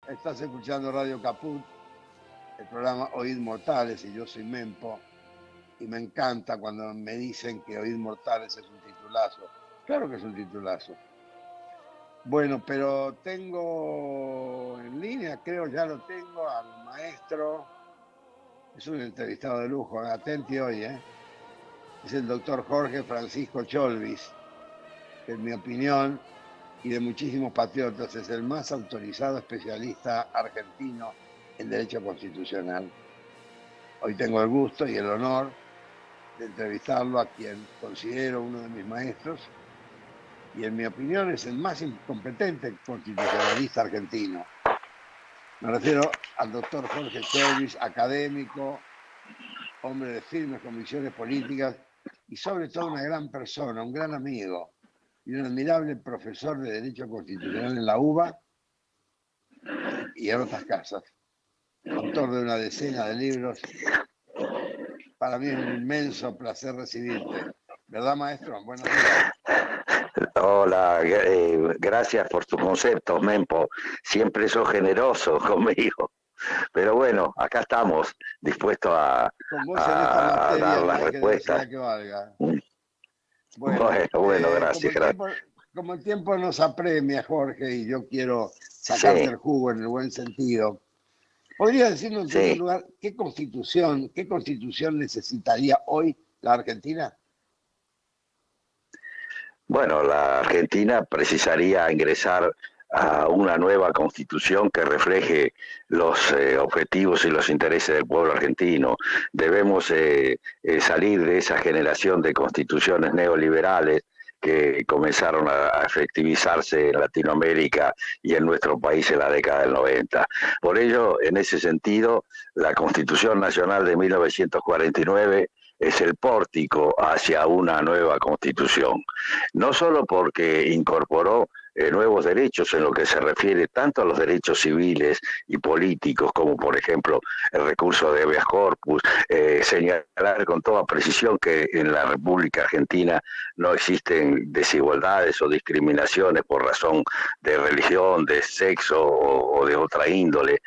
Estás escuchando Radio Caput, el programa Oíd Mortales, y yo soy Mempo, y me encanta cuando me dicen que Oíd Mortales es un titulazo. Claro que es un titulazo. Bueno, pero tengo en línea, creo ya lo tengo, al maestro, es un entrevistado de lujo, atenti hoy, es el doctor Jorge Francisco Cholvis, que en mi opinión y de muchísimos patriotas es el más autorizado especialista argentino en derecho constitucional. Hoy tengo el gusto y el honor de entrevistarlo, a quien considero uno de mis maestros y en mi opinión es el más incompetente constitucionalista argentino. Me refiero al doctor Jorge Cholvis, académico, hombre de firmes convicciones políticas y sobre todo una gran persona, un gran amigo y un admirable profesor de Derecho Constitucional en la UBA y en otras casas. Autor de una decena de libros. Para mí es un inmenso placer recibirte. ¿Verdad, maestro? Buenos días. Hola, gracias por tus conceptos, Mempo. Siempre sos generoso conmigo. Pero bueno, acá estamos, dispuestos Con vos en esta a materia dar no las hay que respuestas. decir que valga. Bueno, Bueno, como gracias, gracias. como el tiempo nos apremia, Jorge, y yo quiero sacarte Sí, el jugo en el buen sentido, ¿podría decirnos en primer sí. lugar qué constitución necesitaría hoy la Argentina? Bueno, la Argentina precisaría ingresar a una nueva constitución que refleje los objetivos y los intereses del pueblo argentino. Debemos salir de esa generación de constituciones neoliberales que comenzaron a efectivizarse en Latinoamérica y en nuestro país en la década del 90. Por ello, en ese sentido, la Constitución Nacional de 1949 es el pórtico hacia una nueva constitución. No solo porque incorporó nuevos derechos en lo que se refiere tanto a los derechos civiles y políticos, como por ejemplo el recurso de habeas corpus, señalar con toda precisión que en la República Argentina no existen desigualdades o discriminaciones por razón de religión, de sexo o de otra índole.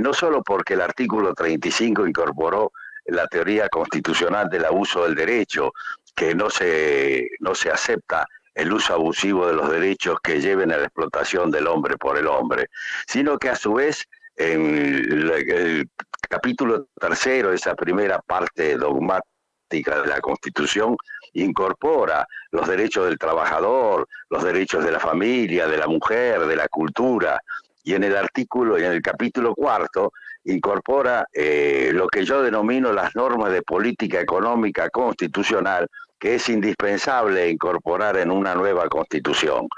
No solo porque el artículo 35 incorporó la teoría constitucional del abuso del derecho, que no se acepta el uso abusivo de los derechos que lleven a la explotación del hombre por el hombre, sino que a su vez en el capítulo tercero, esa primera parte dogmática de la Constitución, incorpora los derechos del trabajador, los derechos de la familia, de la mujer, de la cultura, y en el capítulo cuarto, incorpora lo que yo denomino las normas de política económica constitucional, que es indispensable incorporar en una nueva constitución.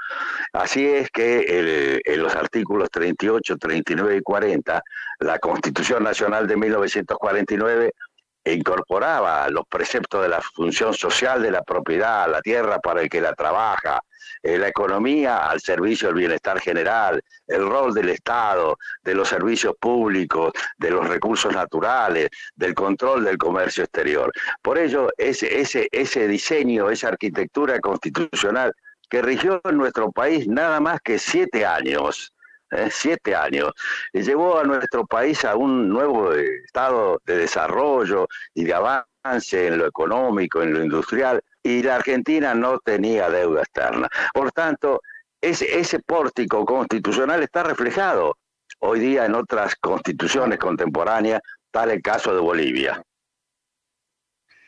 Así es que en los artículos 38, 39 y 40, la Constitución Nacional de 1949 incorporaba los preceptos de la función social de la propiedad, la tierra para el que la trabaja, la economía al servicio del bienestar general, el rol del Estado, de los servicios públicos, de los recursos naturales, del control del comercio exterior. Por ello, ese diseño, esa arquitectura constitucional que rigió en nuestro país nada más que 7 años, 7 años, y llevó a nuestro país a un nuevo estado de desarrollo y de avance en lo económico, en lo industrial, y la Argentina no tenía deuda externa. Por tanto, ese pórtico constitucional está reflejado hoy día en otras constituciones contemporáneas, tal el caso de Bolivia.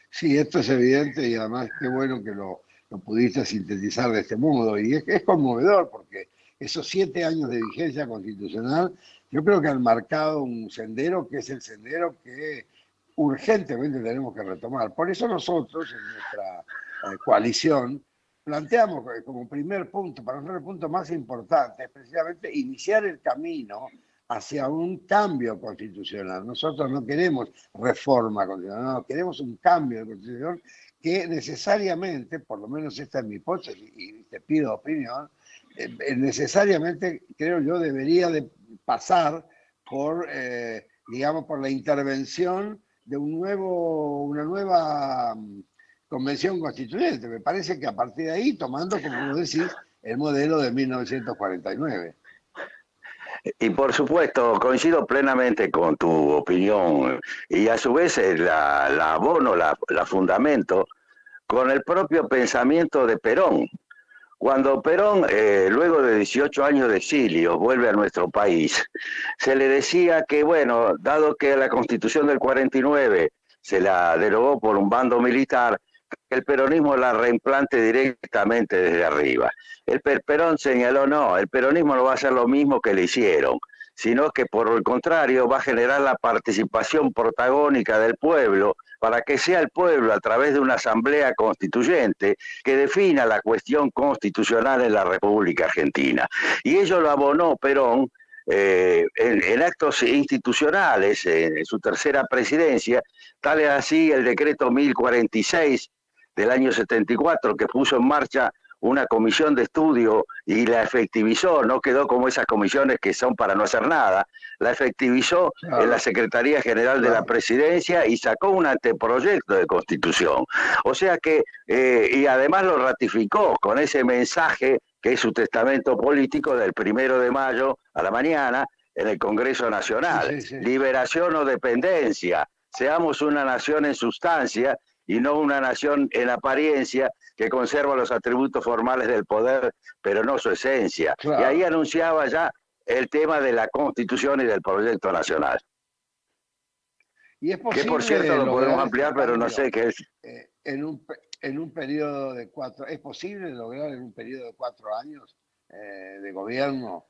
Sí, esto es evidente y además qué bueno que lo pudiste sintetizar de este modo. Y es conmovedor porque esos 7 años de vigencia constitucional yo creo que han marcado un sendero que es el sendero que urgentemente tenemos que retomar. Por eso nosotros en nuestra coalición planteamos como primer punto, para nosotros el punto más importante, es precisamente iniciar el camino hacia un cambio constitucional. Nosotros no queremos reforma constitucional, no, queremos un cambio de constitución que necesariamente, por lo menos esta es mi hipótesis y te pido opinión, necesariamente creo yo debería de pasar por, digamos, por la intervención de una nueva convención constituyente. Me parece que a partir de ahí, tomando, como vos decís, el modelo de 1949. Y por supuesto, coincido plenamente con tu opinión y a su vez la abono, la fundamento con el propio pensamiento de Perón. Cuando Perón, luego de 18 años de exilio, vuelve a nuestro país, se le decía que, bueno, dado que la Constitución del 49 se la derogó por un bando militar, que el peronismo la reimplante directamente desde arriba. Perón señaló, no, el peronismo no va a hacer lo mismo que le hicieron, sino que por el contrario va a generar la participación protagónica del pueblo para que sea el pueblo a través de una asamblea constituyente que defina la cuestión constitucional en la República Argentina. Y ello lo abonó Perón en actos institucionales, en su tercera presidencia, tal es así el decreto 1046 del año 74 que puso en marcha una comisión de estudio y la efectivizó, no quedó como esas comisiones que son para no hacer nada, la efectivizó en la Secretaría General de la Presidencia y sacó un anteproyecto de constitución. O sea que, y además lo ratificó con ese mensaje que es su testamento político del 1 de mayo a la mañana en el Congreso Nacional. Liberación o dependencia, seamos una nación en sustancia y no una nación en apariencia que conserva los atributos formales del poder, pero no su esencia. Y ahí anunciaba ya el tema de la Constitución y del proyecto nacional. Y es posible que por cierto lo podemos ampliar, pero no sé qué es. En un periodo de 4, ¿es posible lograr en un periodo de 4 años de gobierno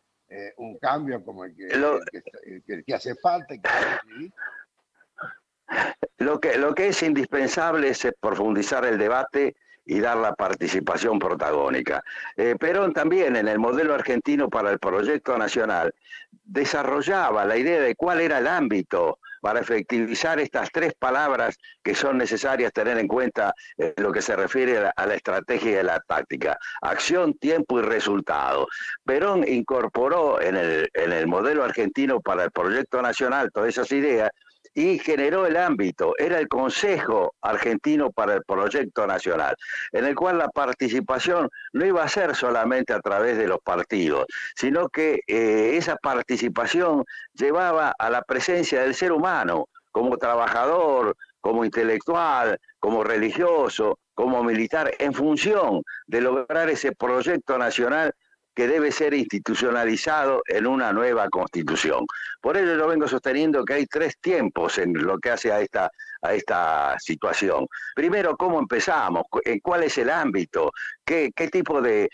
un cambio como el que hace falta y que hay que vivir? Lo que es indispensable es profundizar el debate y dar la participación protagónica. Perón también en el modelo argentino para el proyecto nacional desarrollaba la idea de cuál era el ámbito para efectivizar estas 3 palabras que son necesarias tener en cuenta en lo que se refiere a la estrategia y a la táctica: acción, tiempo y resultado. Perón incorporó en el modelo argentino para el proyecto nacional todas esas ideas y generó el ámbito, era el Consejo Argentino para el Proyecto Nacional, en el cual la participación no iba a ser solamente a través de los partidos, sino que esa participación llevaba a la presencia del ser humano como trabajador, como intelectual, como religioso, como militar, en función de lograr ese proyecto nacional que debe ser institucionalizado en una nueva constitución. Por ello yo vengo sosteniendo que hay 3 tiempos en lo que hace a esta situación. Primero, ¿cómo empezamos? ¿Cuál es el ámbito? ¿Qué tipo de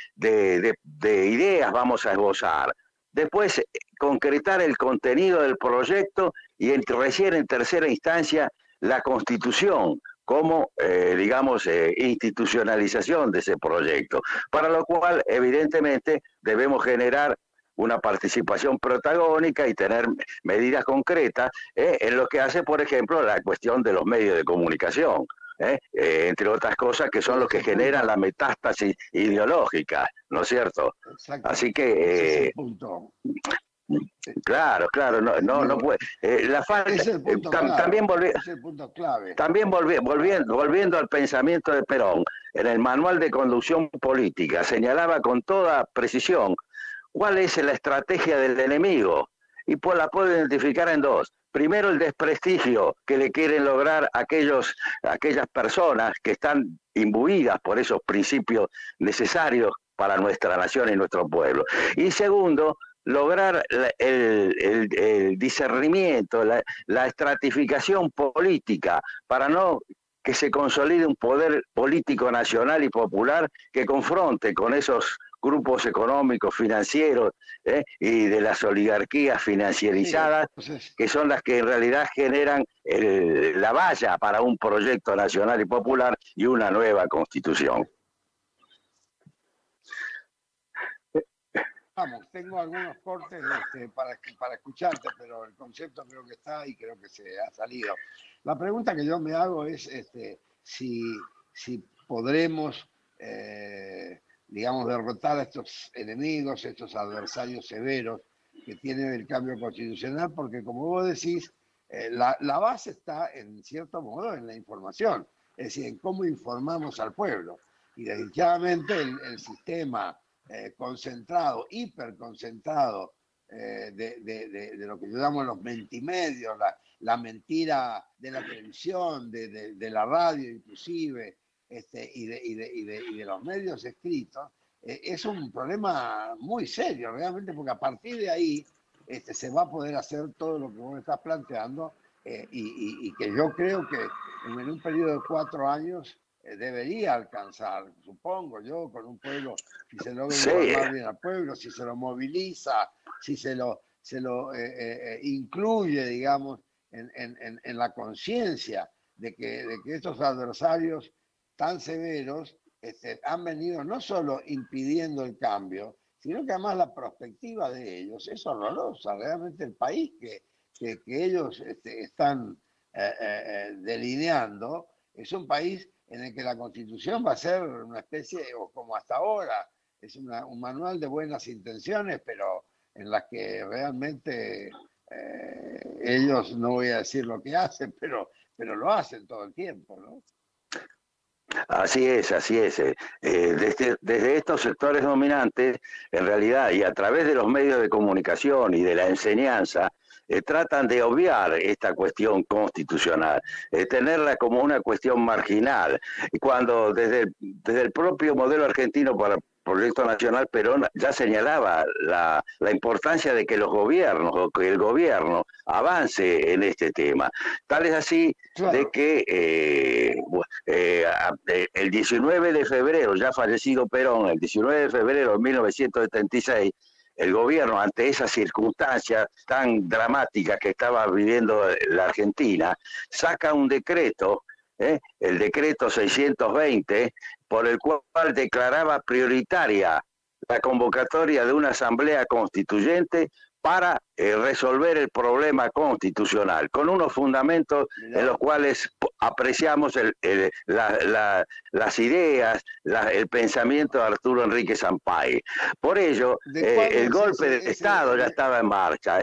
ideas vamos a esbozar? Después, concretar el contenido del proyecto y recién en tercera instancia la constitución como, institucionalización de ese proyecto, para lo cual, evidentemente, debemos generar una participación protagónica y tener medidas concretas en lo que hace, por ejemplo, la cuestión de los medios de comunicación, entre otras cosas que son los que generan la metástasis ideológica, ¿no es cierto? Así que... Claro, no puede. La falta, es el punto clave. También volviendo al pensamiento de Perón, en el manual de conducción política señalaba con toda precisión cuál es la estrategia del enemigo y pues la puedo identificar en 2. Primero, el desprestigio que le quieren lograr aquellas personas que están imbuidas por esos principios necesarios para nuestra nación y nuestro pueblo. Y segundo, lograr el discernimiento, la estratificación política, para no que se consolide un poder político nacional y popular que confronte con esos grupos económicos, financieros y de las oligarquías financiarizadas, que son las que en realidad generan la valla para un proyecto nacional y popular y una nueva constitución. Vamos, tengo algunos cortes para escucharte, pero el concepto creo que está y creo que se ha salido. La pregunta que yo me hago es si podremos, digamos, derrotar a estos enemigos, estos adversarios severos que tienen el cambio constitucional, porque como vos decís, la base está, en cierto modo, en la información, es decir, en cómo informamos al pueblo. Y desgraciadamente el sistema concentrado, hiperconcentrado de lo que yo llamo los mentimedios, la mentira de la televisión, de la radio inclusive, y de los medios escritos, es un problema muy serio realmente, porque a partir de ahí se va a poder hacer todo lo que vos estás planteando, y que yo creo que en un periodo de 4 años debería alcanzar, supongo yo, con un pueblo, si se logra informar bien al pueblo, si se lo moviliza, si se lo incluye, digamos, en la conciencia de que estos adversarios tan severos han venido no solo impidiendo el cambio, sino que además la perspectiva de ellos es horrorosa. Realmente el país que ellos están delineando es un país en el que la Constitución va a ser una especie, o como hasta ahora, es un manual de buenas intenciones, pero en las que realmente ellos, no voy a decir lo que hacen, pero lo hacen todo el tiempo, ¿no? Así es, así es. Desde estos sectores dominantes, en realidad, y a través de los medios de comunicación y de la enseñanza, tratan de obviar esta cuestión constitucional, tenerla como una cuestión marginal. Y cuando desde el propio modelo argentino para el Proyecto Nacional, Perón ya señalaba la importancia de que los gobiernos, o que el gobierno avance en este tema. Tal es así, claro, de que el 19 de febrero, ya fallecido Perón, el 19 de febrero de 1976, el gobierno, ante esa circunstancia tan dramática que estaba viviendo la Argentina, saca un decreto, el decreto 620, por el cual declaraba prioritaria la convocatoria de una asamblea constituyente para resolver el problema constitucional, con unos fundamentos en los cuales apreciamos las ideas, el pensamiento de Arturo Enrique Sampaio. Por ello, el golpe de Estado ya estaba en marcha.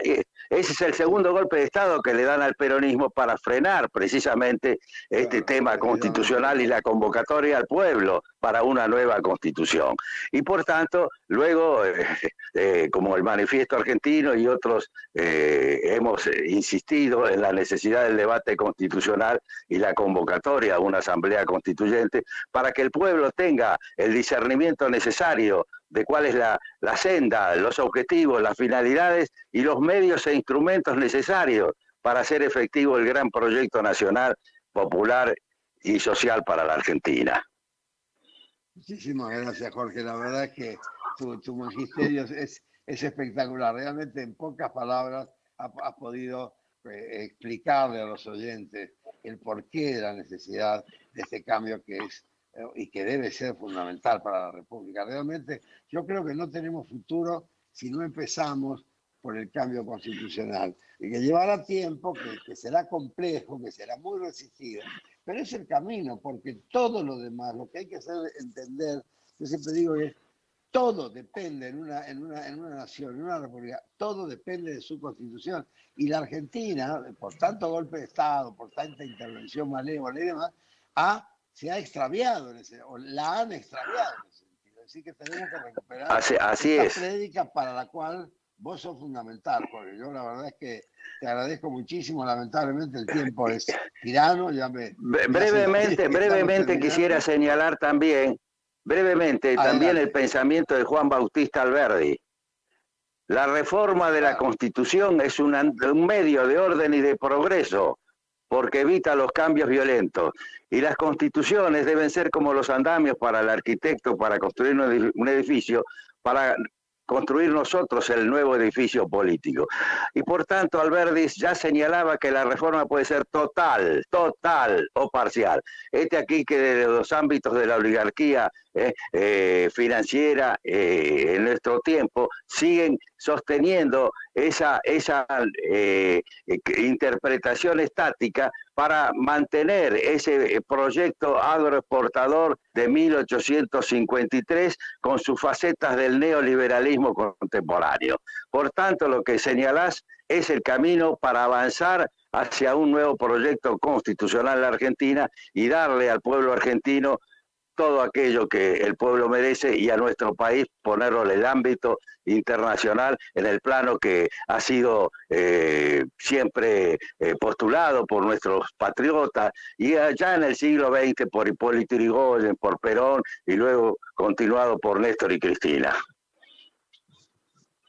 Ese es el segundo golpe de Estado que le dan al peronismo para frenar precisamente este tema constitucional y la convocatoria al pueblo para una nueva constitución. Y por tanto, luego, como el Manifiesto Argentino y otros, hemos insistido en la necesidad del debate constitucional y la convocatoria a una asamblea constituyente para que el pueblo tenga el discernimiento necesario de cuál es la senda, los objetivos, las finalidades y los medios e instrumentos necesarios para hacer efectivo el gran proyecto nacional, popular y social para la Argentina. Muchísimas gracias, Jorge. La verdad es que tu magisterio es espectacular. Realmente en pocas palabras has podido explicarle a los oyentes el porqué de la necesidad de este cambio que es y que debe ser fundamental para la República. Realmente yo creo que no tenemos futuro si no empezamos por el cambio constitucional, y que llevará tiempo, que será complejo, que será muy resistido, pero es el camino, porque todo lo demás, lo que hay que hacer entender, yo siempre digo que todo depende en una nación, en una república, todo depende de su constitución. Y la Argentina, por tanto golpe de Estado, por tanta intervención malévola y demás, se ha extraviado, o la han extraviado en ese sentido. Así que tenemos que recuperar esta prédica para la cual vos sos fundamental, porque yo la verdad es que te agradezco muchísimo. Lamentablemente el tiempo es tirano. Brevemente quisiera señalar también, también el pensamiento de Juan Bautista Alberdi. La reforma de la Constitución es un medio de orden y de progreso, porque evita los cambios violentos. Y las constituciones deben ser como los andamios para el arquitecto, para construir un edificio, para construir nosotros el nuevo edificio político. Y por tanto, Alberdi ya señalaba que la reforma puede ser total o parcial. Aquí que de los ámbitos de la oligarquía financiera en nuestro tiempo siguen sosteniendo esa interpretación estática para mantener ese proyecto agroexportador de 1853 con sus facetas del neoliberalismo contemporáneo. Por tanto, lo que señalás es el camino para avanzar hacia un nuevo proyecto constitucional en la Argentina y darle al pueblo argentino todo aquello que el pueblo merece, y a nuestro país ponerlo en el ámbito internacional en el plano que ha sido siempre postulado por nuestros patriotas, y ya en el siglo XX por Hipólito Yrigoyen, por Perón, y luego continuado por Néstor y Cristina.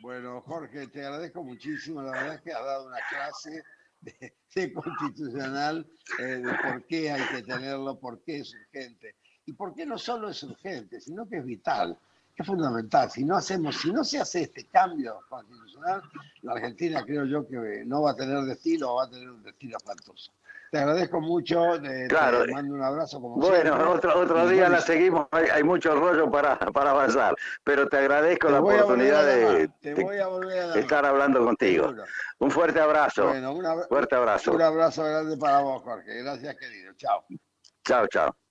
Bueno, Jorge, te agradezco muchísimo. La verdad es que has dado una clase de constitucional, de por qué hay que tenerlo, por qué es urgente. Y por qué no solo es urgente, sino que es vital, es fundamental. Si no se hace este cambio constitucional, la Argentina creo yo que no va a tener destino, o va a tener un destino espantoso. Te agradezco mucho, Claro. Te mando un abrazo como bueno, siempre. otro día la seguimos, hay mucho rollo para avanzar, pero te agradezco la oportunidad te voy a volver a de llamar, estar hablando contigo. seguro. Un fuerte abrazo. Bueno, Fuerte abrazo. un abrazo grande para vos, Jorge. Gracias, querido. Chao. Chao, chao.